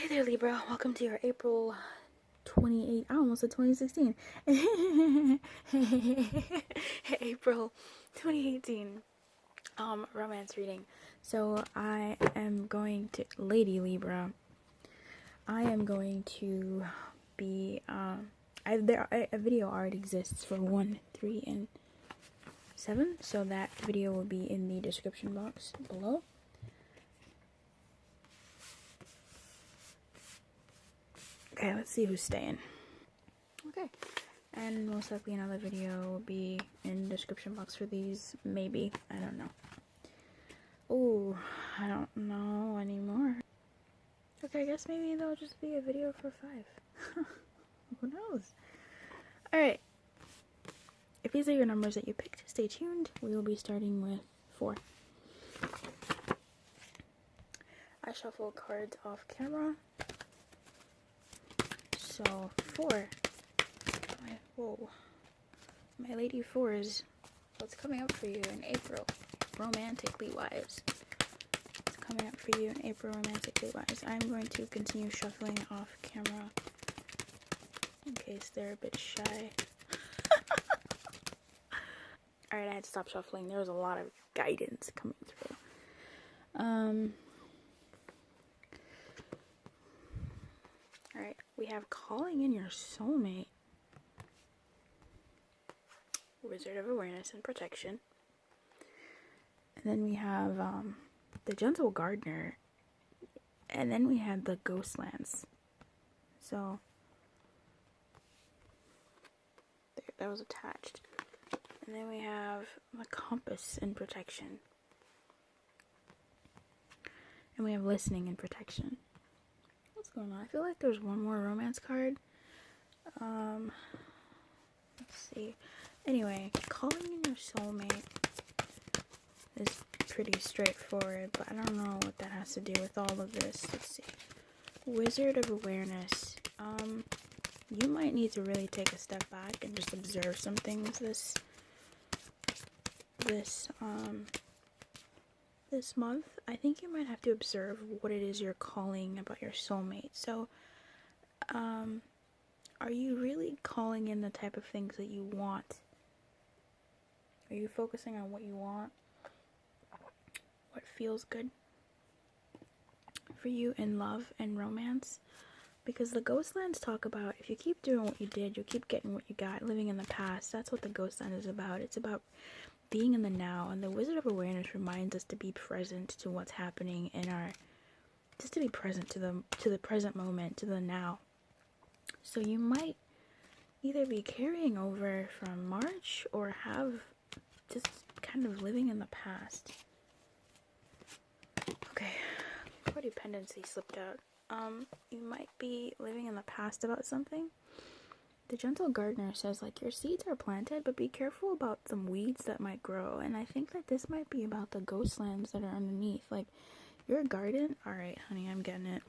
Hey there, Libra. Welcome to your April 28. I almost said 2016. April 2018 romance reading. So I am going to Lady Libra. I am going to be a video already exists for 1, 3, and 7, so that video will be in the description box below. Okay, let's see who's staying. Okay, and most likely another video will be in the description box for these, maybe, I don't know. Oh, I don't know anymore. Okay, I guess maybe there'll just be a video for 5. Who knows? Alright, if these are your numbers that you picked, stay tuned. We will be starting with 4. I shuffle cards off camera. So, 4. My lady 4s. What's coming up for you in April, romantically wise? What's coming up for you in April, romantically wise? I'm going to continue shuffling off camera in case they're a bit shy. Alright, I had to stop shuffling. There was a lot of guidance coming through. Alright, we have calling in your soulmate. Wizard of Awareness and Protection. And then we have the Gentle Gardener. And then we have the Ghostlands. So, there, that was attached. And then we have the Compass and Protection. And we have Listening and Protection. What's going on? I feel like there's one more romance card. Let's see. Anyway, calling in your soulmate is pretty straightforward, but I don't know what that has to do with all of this. Let's see. Wizard of Awareness. You might need to really take a step back and just observe some things this month. I think you might have to observe what it is you're calling about your soulmate. So, are you really calling in the type of things that you want? Are you focusing on what you want? What feels good for you in love and romance? Because the Ghostlands talk about, if you keep doing what you did, you'll keep getting what you got, living in the past. That's what the Ghostland is about. It's about being in the now, and the Wizard of Awareness reminds us to be present to what's happening in our, just to be present to the present moment, to the now. So you might either be carrying over from March or have just kind of living in the past. Okay, codependency slipped out. You might be living in the past about something. The Gentle Gardener says, like, your seeds are planted, but be careful about some weeds that might grow. And I think that this might be about the ghostlands that are underneath. Like, your garden, alright, honey, I'm getting it.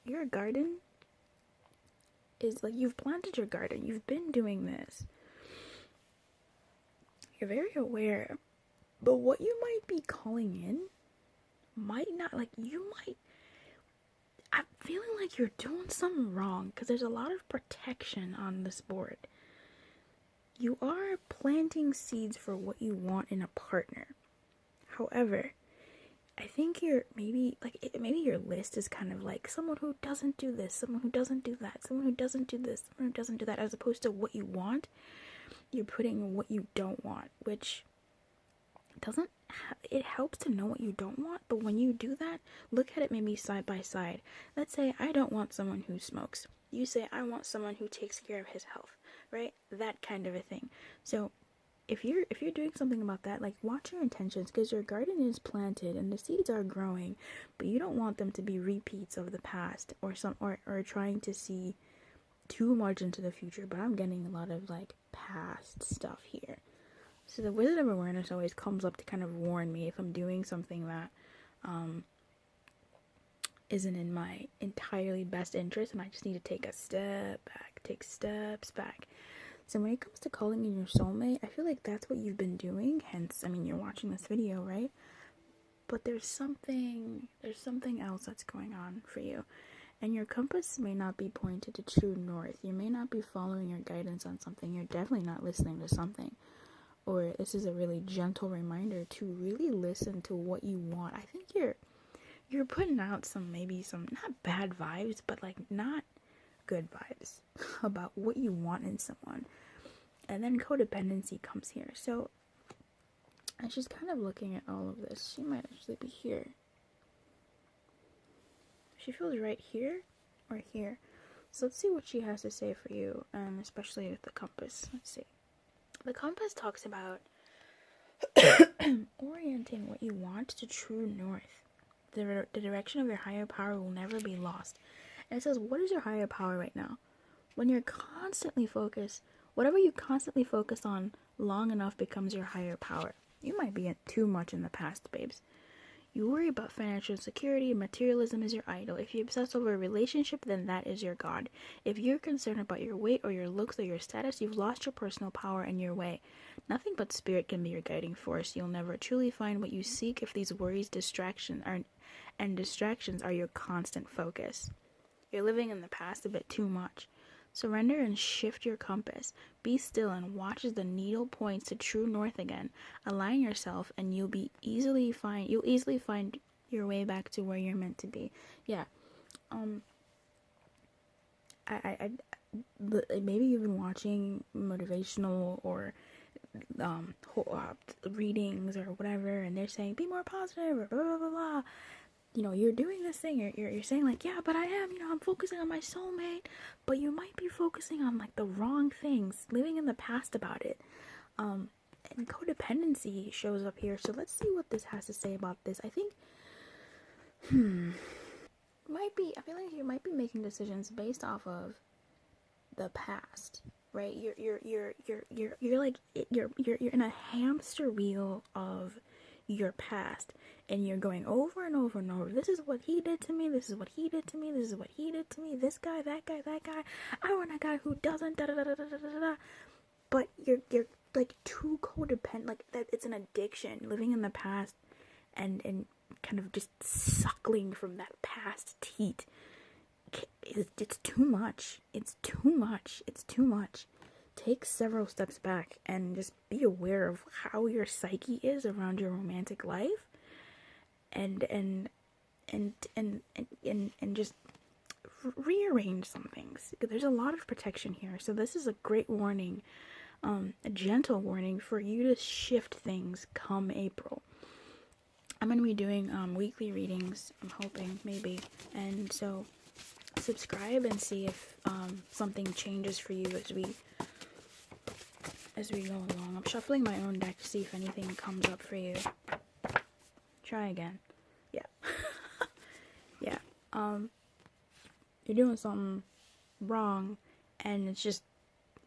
Your garden is, like, you've planted your garden. You've been doing this. You're very aware. But what you might be calling in might not, like, you might, I'm feeling like you're doing something wrong because there's a lot of protection on this board. You are planting seeds for what you want in a partner. However, I think you're maybe your list is kind of like someone who doesn't do this, someone who doesn't do that, someone who doesn't do this, someone who doesn't do that, as opposed to what you want. You're putting what you don't want, which doesn't, it helps to know what you don't want, but when you do that, look at it maybe side by side. Let's say I don't want someone who smokes. You say I want someone who takes care of his health, right? That kind of a thing. So if you're doing something about that, like, watch your intentions, because your garden is planted and the seeds are growing, but you don't want them to be repeats of the past or trying to see too much into the future. But I'm getting a lot of, like, past stuff here. So the Wizard of Awareness always comes up to kind of warn me if I'm doing something that isn't in my entirely best interest, and I just need to take a step back, take steps back. So when it comes to calling in your soulmate, I feel like that's what you've been doing. Hence, I mean, you're watching this video, right? But there's something else that's going on for you. And your compass may not be pointed to true north. You may not be following your guidance on something. You're definitely not listening to something. Or this is a really gentle reminder to really listen to what you want. I think you're putting out some not bad vibes, but like not good vibes about what you want in someone. And then codependency comes here. So and she's kind of looking at all of this. She might actually be here. She feels right here or here. So let's see what she has to say for you, and especially with the compass. Let's see. The compass talks about orienting what you want to true north. The direction of your higher power will never be lost. And it says, what is your higher power right now? When you're constantly focused, whatever you constantly focus on long enough becomes your higher power. You might be too much in the past, babes. You worry about financial security and materialism is your idol. If you obsess over a relationship, then that is your god. If you're concerned about your weight or your looks or your status, you've lost your personal power and your way. Nothing but spirit can be your guiding force. You'll never truly find what you seek if these worries, distractions are your constant focus. You're living in the past a bit too much. Surrender and shift your compass. Be still and watch as the needle points to true north again. Align yourself and you'll easily find your way back to where you're meant to be. Yeah. Maybe you've been watching motivational or readings or whatever, and they're saying be more positive or blah blah blah blah. You know, you're doing this thing, you're saying like, yeah, but I am, I'm focusing on my soulmate, but you might be focusing on like the wrong things, living in the past about it. And codependency shows up here, so let's see what this has to say about this. I think, I feel like you might be making decisions based off of the past, right? You're in a hamster wheel of your past, and you're going over and over and over. This is what he did to me. This is what he did to me. This is what he did to me. This guy, that guy, that guy. I want a guy who doesn't. Da da da da da da da. But you're like too codependent. Like that, it's an addiction. Living in the past, and kind of just suckling from that past teat. It's too much. It's too much. It's too much. Take several steps back and just be aware of how your psyche is around your romantic life, and just rearrange some things. There's a lot of protection here, so this is a great warning, a gentle warning for you to shift things come April. I'm gonna be doing weekly readings. I'm hoping, maybe, and so subscribe and see if something changes for you as we go along. I'm shuffling my own deck to see if anything comes up for you. Try again. Yeah. Yeah. You're doing something wrong, and it's just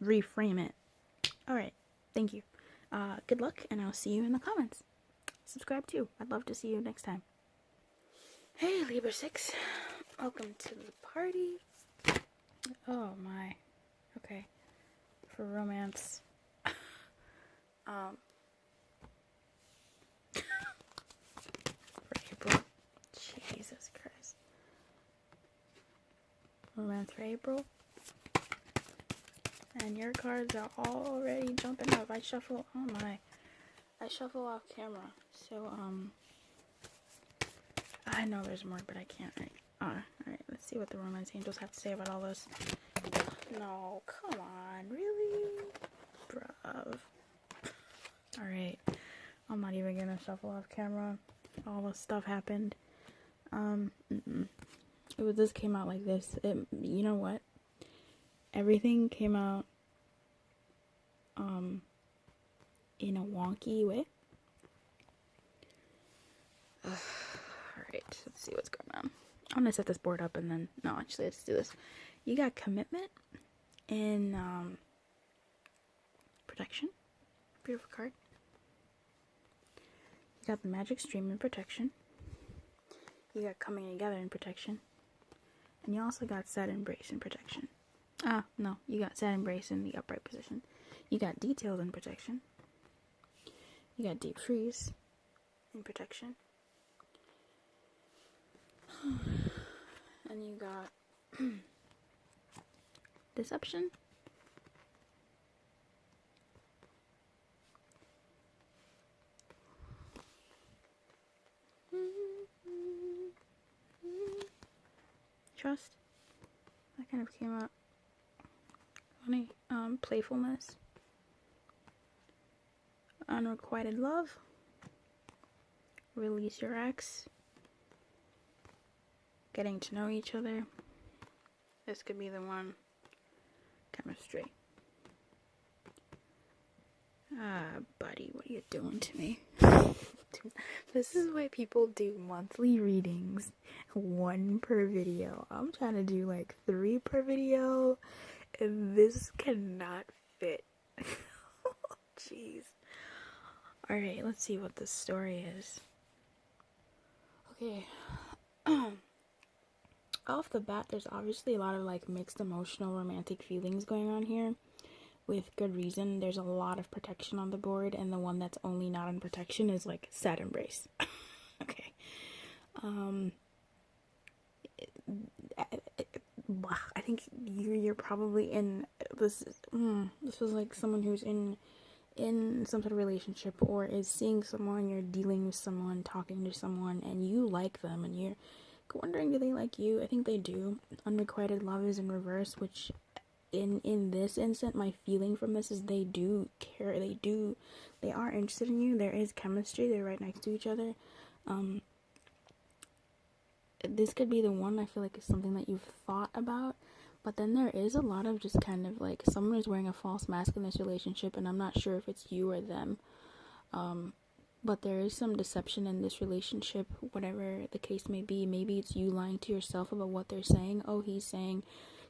reframe it. Alright. Thank you. Good luck, and I'll see you in the comments. Subscribe too. I'd love to see you next time. Hey, Libra 6. Welcome to the party. Oh my. Okay. For romance. For April. Jesus Christ. Romance for April. And your cards are already jumping up. I shuffle off camera. So, I know there's more, but I can't alright, let's see what the romance angels have to say about all this. No, come on, really? Bruv. Alright, I'm not even gonna shuffle off camera. All this stuff happened. This came out like this. You know what? Everything came out, in a wonky way. Alright, let's see what's going on. I'm gonna set this board up and then, no, actually, let's do this. You got commitment in, protection. Beautiful card. You got the magic stream in protection. You got coming together in protection. And you also got sad embrace in protection. No, you got sad embrace in the upright position. You got detailed in protection. You got deep freeze in protection. And you got Deception. Trust. That kind of came up. Funny. Playfulness. Unrequited love. Release your ex. Getting to know each other. This could be the one. Chemistry. Buddy, what are you doing to me? This is why people do monthly readings. 1 per video. I'm trying to do like 3 per video. And this cannot fit. Jeez. Alright, let's see what this story is. Okay. Off the bat, there's obviously a lot of like mixed emotional romantic feelings going on here. With good reason. There's a lot of protection on the board, and the one that's only not in protection is like sad embrace. Okay. I think you're probably in this. This was like someone who's in some sort of relationship, or is seeing someone, you're dealing with someone, talking to someone, and you like them, and you're wondering, do they like you? I think they do. Unrequited love is in reverse, which in this instant, my feeling from this is they do care, they are interested in you, there is chemistry, they're right next to each other. This could be the one. I feel like it's something that you've thought about, but then there is a lot of just kind of like someone is wearing a false mask in this relationship, and I'm not sure if it's you or them, but there is some deception in this relationship, whatever the case may be. Maybe it's you lying to yourself about what they're saying. Oh, he's saying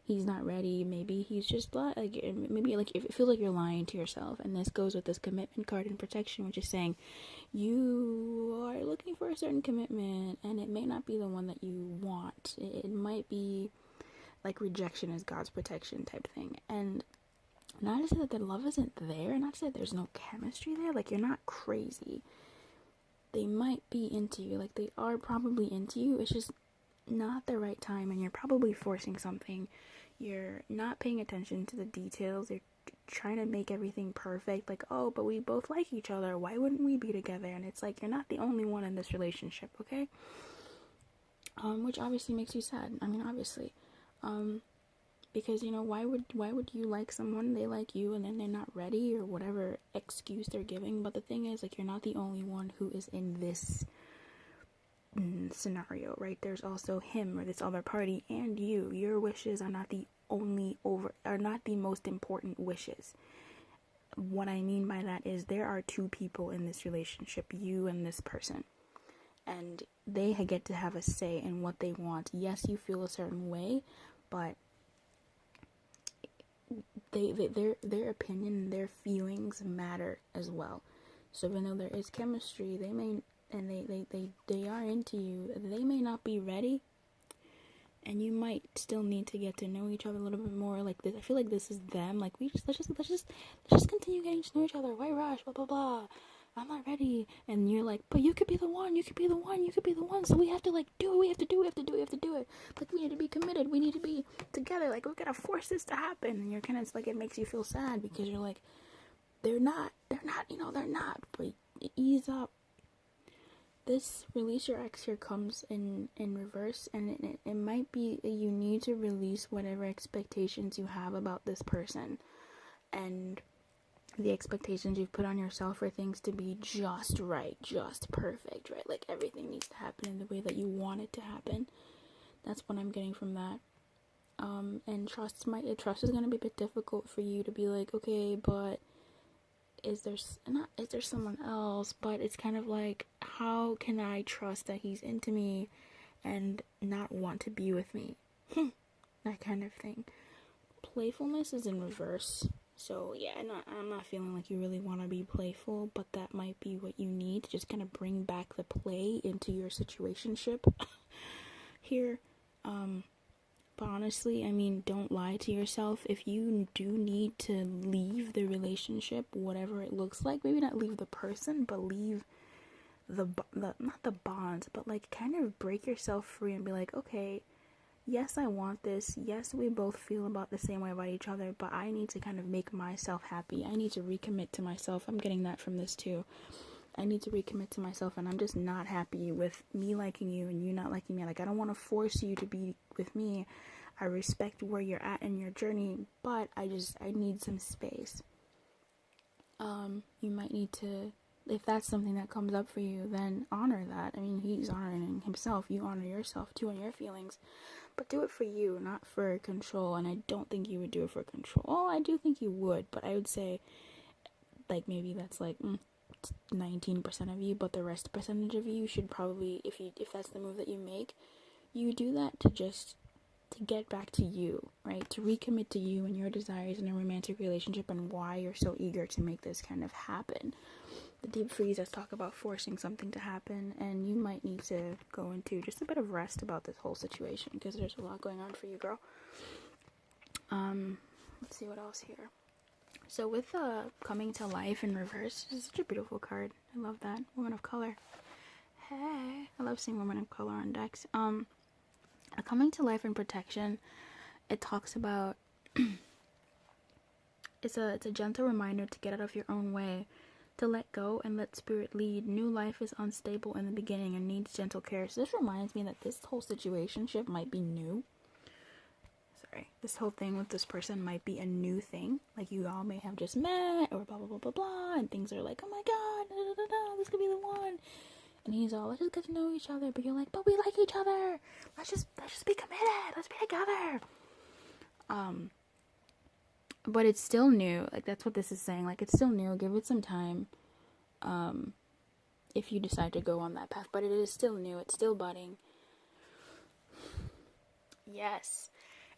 he's not ready. Maybe he's just like, maybe like it feels like you're lying to yourself. And this goes with this commitment card in protection, which is saying you are looking for a certain commitment, and it may not be the one that you want. It might be like rejection is God's protection type thing. And not to say that the love isn't there, not to say there's no chemistry there. Like, you're not crazy. They might be into you. Like, they are probably into you. It's just not the right time, and you're probably forcing something. You're not paying attention to the details. You're trying to make everything perfect. Like, oh, but we both like each other. Why wouldn't we be together? And it's like, you're not the only one in this relationship, okay? Which obviously makes you sad. I mean, obviously. Because, you know, why would you like someone, they like you, and then they're not ready, or whatever excuse they're giving. But the thing is, like, you're not the only one who is in this scenario, right? There's also him, or this other party, and you. Your wishes are not the most important wishes. What I mean by that is there are 2 people in this relationship, you and this person, and they get to have a say in what they want. Yes, you feel a certain way, but their opinion, their feelings matter as well. So even though there is chemistry, they may, and they are into you, they may not be ready, and you might still need to get to know each other a little bit more. Like this, I feel like this is them. Like, let's just continue getting to know each other. Why rush? Blah blah blah. I'm not ready. And you're like, but you could be the one. You could be the one. You could be the one. So we have to like do it. We have to do it. Like, we need to be committed. We need to be together. Like, we gotta force this to happen. And you're kind of like, it makes you feel sad because you're like, they're not. You know, they're not. But ease up. This release your ex here comes in reverse, and it might be you need to release whatever expectations you have about this person, and the expectations you've put on yourself for things to be just right, just perfect, right? Like, everything needs to happen in the way that you want it to happen. That's what I'm getting from that. And trust is going to be a bit difficult for you to be like, okay, but is there someone else? But it's kind of like, how can I trust that he's into me and not want to be with me? That kind of thing. Playfulness is in reverse. So yeah, I'm not feeling like you really want to be playful, but that might be what you need to just kind of bring back the play into your situationship here. But honestly, I mean, don't lie to yourself. If you do need to leave the relationship, whatever it looks like, maybe not leave the person, but leave the not the bonds, but like kind of break yourself free and be like, okay, yes, I want this. Yes, we both feel about the same way about each other, but I need to kind of make myself happy. I need to recommit to myself. I'm getting that from this too. I need to recommit to myself, and I'm just not happy with me liking you and you not liking me. Like, I don't want to force you to be with me. I respect where you're at in your journey, but I need some space. You might need to, if that's something that comes up for you, then honor that. I mean, he's honoring himself. You honor yourself too and your feelings, but do it for you, not for control. And I don't think you would do it for control. Oh, I do think you would, but I would say, like, maybe that's like 19% of you, but the rest percentage of you should probably, if that's the move that you make, you do that to get back to you, right? To recommit to you and your desires in a romantic relationship and why you're so eager to make this kind of happen. The deep freeze does talk about forcing something to happen, and you might need to go into just a bit of rest about this whole situation because there's a lot going on for you, girl. Let's see what else here. So with coming to life in reverse, this is such a beautiful card. I love that. Woman of color. Hey, I love seeing women of color on decks. Coming to life and protection, it talks about it's a gentle reminder to get out of your own way, to let go and let spirit lead. New life is unstable in the beginning and needs gentle care. So this reminds me that this whole situationship might be new. This whole thing with this person might be a new thing. Like, you all may have just met or blah blah blah blah blah, and things are like, oh my god, da, da, da, da, this could be the one. And he's all, let's just get to know each other. But you're like, but we like each other. Let's just be committed. Let's be together. But it's still new. Like, that's what this is saying. Like, it's still new. Give it some time. If you decide to go on that path. But it is still new. It's still budding. Yes.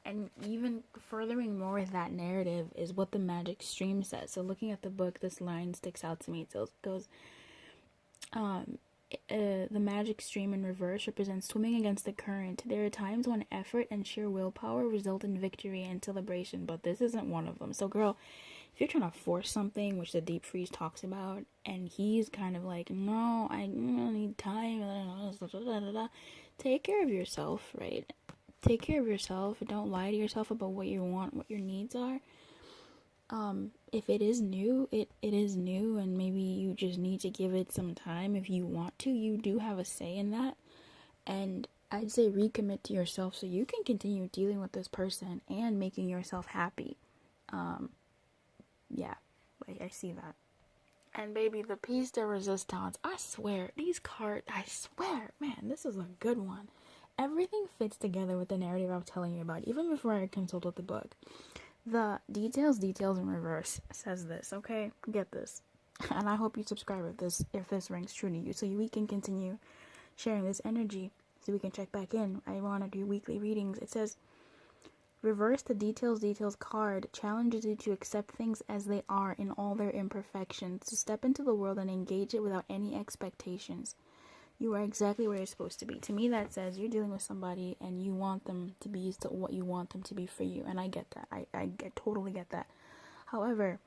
And even furthering more with that narrative is what the magic stream says. So looking at the book, this line sticks out to me. So it goes, the magic stream in reverse represents swimming against the current. There are times when effort and sheer willpower result in victory and celebration, but this isn't one of them. So girl, if you're trying to force something, which the deep freeze talks about, and he's kind of like, no, I need time, take care of yourself, right? Take care of yourself. Don't lie to yourself about what you want, what your needs are. If it is new, it is new, and maybe you just need to give it some time. If you want to, you do have a say in that. And I'd say recommit to yourself so you can continue dealing with this person and making yourself happy. Yeah, I see that. And baby, the piece de resistance, I swear, man, this is a good one. Everything fits together with the narrative I'm telling you about, even before I consulted the book. The details in reverse says this, okay? Get this. And I hope you subscribe if this rings true to you, so we can continue sharing this energy, so we can check back in. I want to do weekly readings. It says, reverse the details card challenges you to accept things as they are in all their imperfections, to step into the world and engage it without any expectations. You are exactly where you're supposed to be. To me, that says you're dealing with somebody and you want them to be what you want them to be for you. And I get that. I totally get that. However,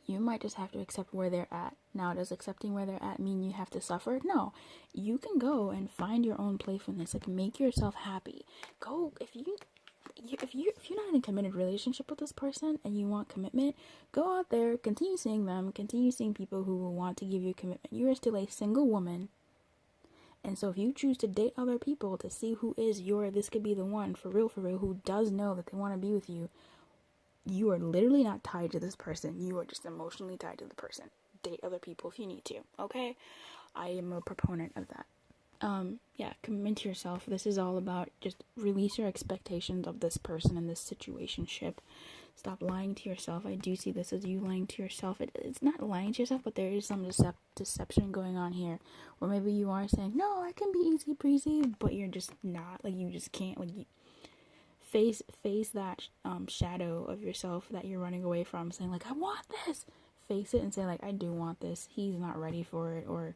you might just have to accept where they're at. Now, does accepting where they're at mean you have to suffer? No. You can go and find your own playfulness. Like, make yourself happy. Go, if you're not in a committed relationship with this person and you want commitment, go out there, continue seeing them, continue seeing people who will want to give you commitment. You are still a single woman. And so if you choose to date other people to see who is this could be the one, for real, who does know that they want to be with you, you are literally not tied to this person. You are just emotionally tied to the person. Date other people if you need to, okay? I am a proponent of that. Commit to yourself. This is all about just release your expectations of this person and this situationship. Stop lying to yourself. I do see this as you lying to yourself. It's not lying to yourself, but there is some deception going on here. Or maybe you are saying, no, I can be easy breezy, but you're just not. Like, you just can't. Like, you face that shadow of yourself that you're running away from, saying, like, I want this. Face it and say, like, I do want this. He's not ready for it, or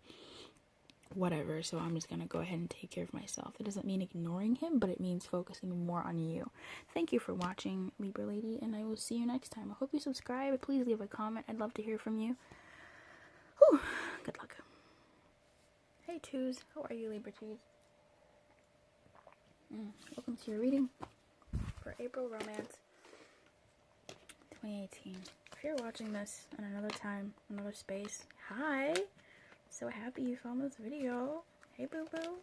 whatever, so I'm just gonna go ahead and take care of myself. It doesn't mean ignoring him, but it means focusing more on you. Thank you for watching, Libra lady, and I will see you next time. I hope you subscribe. Please leave a comment. I'd love to hear from you. Whew. Good luck. Hey twos, how are you, Libra twos? Welcome to your reading for April Romance 2018. If you're watching this in another time, another space, hi! So happy you found this video. Hey boo boo.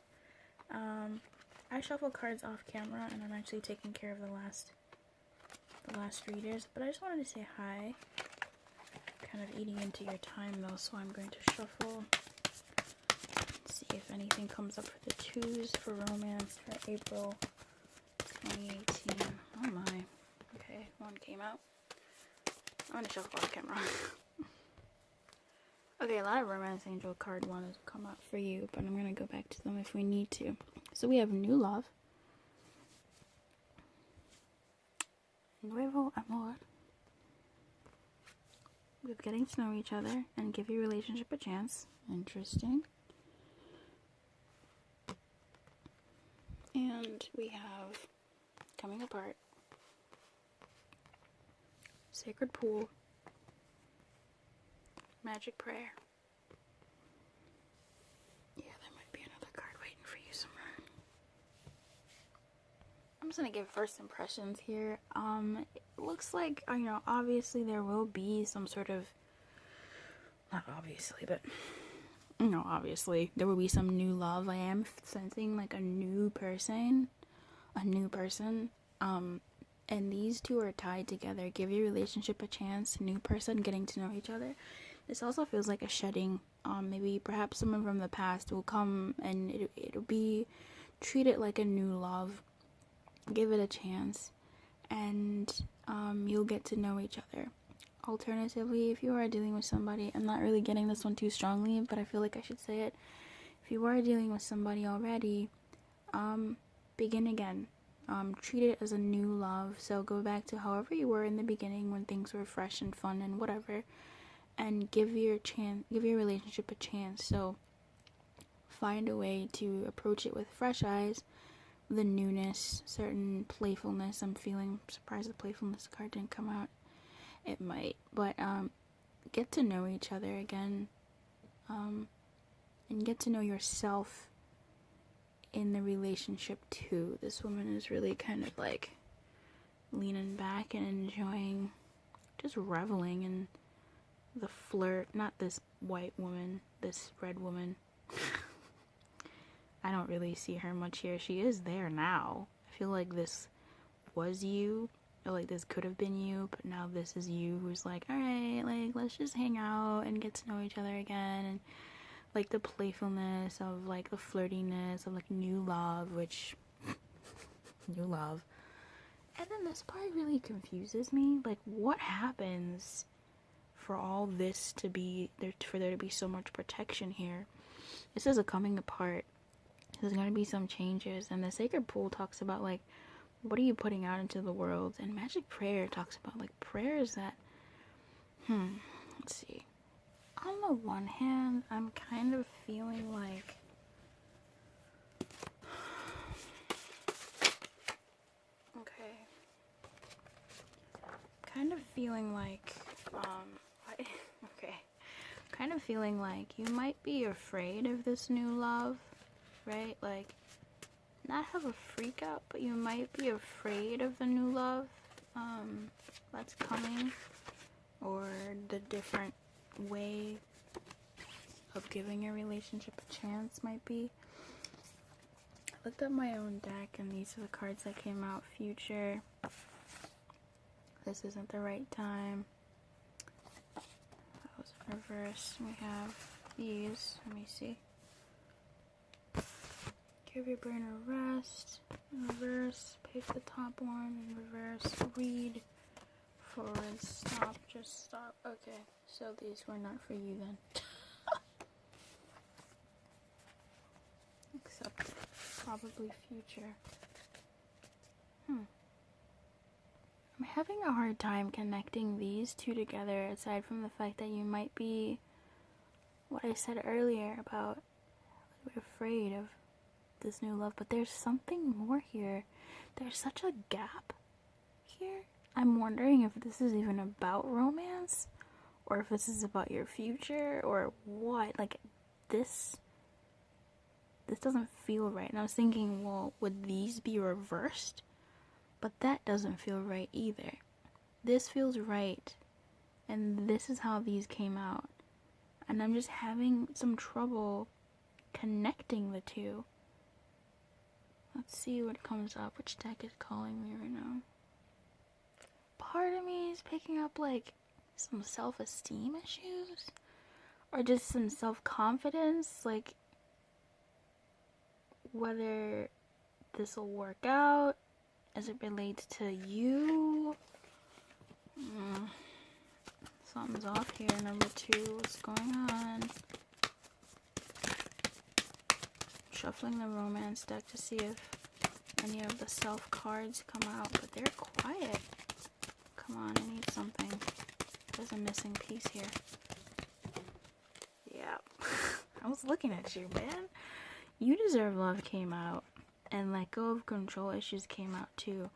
I shuffle cards off camera and I'm actually taking care of the last readers, but I just wanted to say hi. Kind of eating into your time though, so I'm going to shuffle. See if anything comes up for the twos for romance for April 2018. Oh my. Okay, one came out. I'm gonna shuffle off camera. Okay, a lot of romance angel card ones come out for you, but I'm gonna go back to them if we need to. So we have new love. Nuevo amor. With getting to know each other and give your relationship a chance. Interesting. And we have coming apart. Sacred pool. Magic prayer. Yeah, there might be another card waiting for you somewhere. I'm just gonna give first impressions here. It looks like, obviously there will be some sort of, not obviously, but, obviously there will be some new love. I am sensing like a new person, and these two are tied together. Give your relationship a chance. New person, getting to know each other. This also feels like a shedding. Maybe perhaps someone from the past will come and it'll be treated like a new love. Give it a chance, and you'll get to know each other. Alternatively, if you are dealing with somebody, I'm not really getting this one too strongly, but I feel like I should say it. If you are dealing with somebody already, begin again. Treat it as a new love. So go back to however you were in the beginning when things were fresh and fun and whatever, and give your relationship a chance. So find a way to approach it with fresh eyes, the newness, certain playfulness. I'm surprised the playfulness card didn't come out. It might, but get to know each other again, and get to know yourself in the relationship too. This woman is really kind of like leaning back and enjoying, just reveling in the flirt. Not this white woman, this red woman. I don't really see her much here. She is there now. I feel like this was you, or like this could have been you, but now this is you who's like, alright, like let's just hang out and get to know each other again, and like the playfulness of like the flirtiness of like new love, which new love. And then this part really confuses me. Like, what happens for all this to be there, for there to be so much protection here? This is a coming apart. There's going to be some changes, and the sacred pool talks about like, what are you putting out into the world? And magic prayer talks about like prayers that, let's see. On the one hand, I'm kind of feeling like, kind of feeling like you might be afraid of this new love, right? Like, not have a freak out, but you might be afraid of the new love that's coming, or the different way of giving your relationship a chance might be. I looked up my own deck, and these are the cards that came out. Future. This isn't the right time. That was in reverse. We have these. Let me see. Give your brain a rest. In reverse. Pick the top one. In reverse. Read. Forward. Stop. Just stop. Okay. So these were not for you then. Except probably future. I'm having a hard time connecting these two together, aside from the fact that you might be, what I said earlier about a little bit afraid of this new love, but there's something more here. There's such a gap here. I'm wondering if this is even about romance, or if this is about your future, or what. Like, this this doesn't feel right. And I was thinking, well, would these be reversed? But that doesn't feel right either. This feels right. And this is how these came out. And I'm just having some trouble connecting the two. Let's see what comes up. Which deck is calling me right now? Part of me is picking up like some self-esteem issues. Or just some self-confidence. Like whether this will work out as it relates to you. Something's off here. Number 2, what's going on? Shuffling the romance deck to see if any of the self cards come out, but they're quiet. Come on, I need something. There's a missing piece here. Yeah. I was looking at you, man. You Deserve Love came out, and Let Go of Control Issues came out too.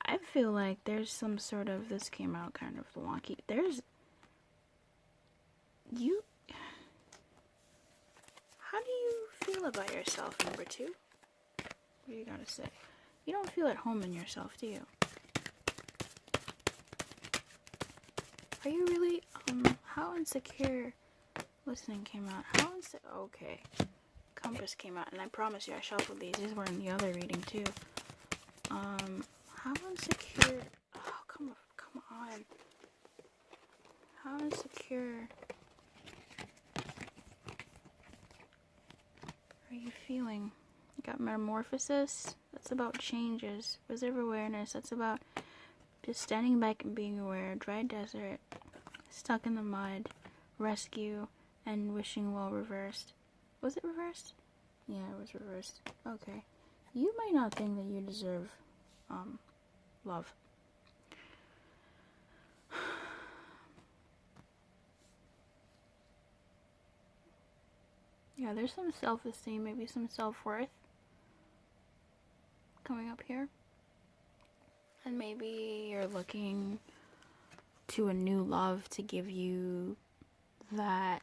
I feel like there's some sort of, this came out kind of wonky. How do you feel about yourself, number 2? What do you gotta say? You don't feel at home in yourself, do you? Are you really, how insecure listening came out? Okay. Compass came out, and I promise you I shuffled these. These were in the other reading too. How insecure, oh, come on. How insecure are you feeling? You got Metamorphosis. That's about changes. Reserve Awareness. That's about just standing back and being aware. Dry Desert. Stuck in the Mud. Rescue. And Wishing Well reversed. Was it reversed? Yeah, it was reversed. Okay. You might not think that you deserve love. Yeah, there's some self-esteem, maybe some self-worth coming up here. And maybe you're looking to a new love to give you that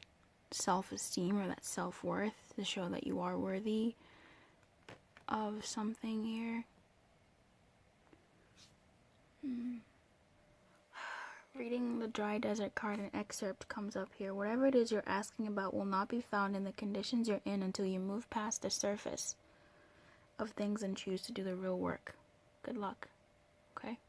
self-esteem or that self-worth to show that you are worthy of something here. Reading the Dry Desert card, an excerpt comes up here. Whatever it is you're asking about will not be found in the conditions you're in until you move past the surface of things and choose to do the real work. Good luck. Okay?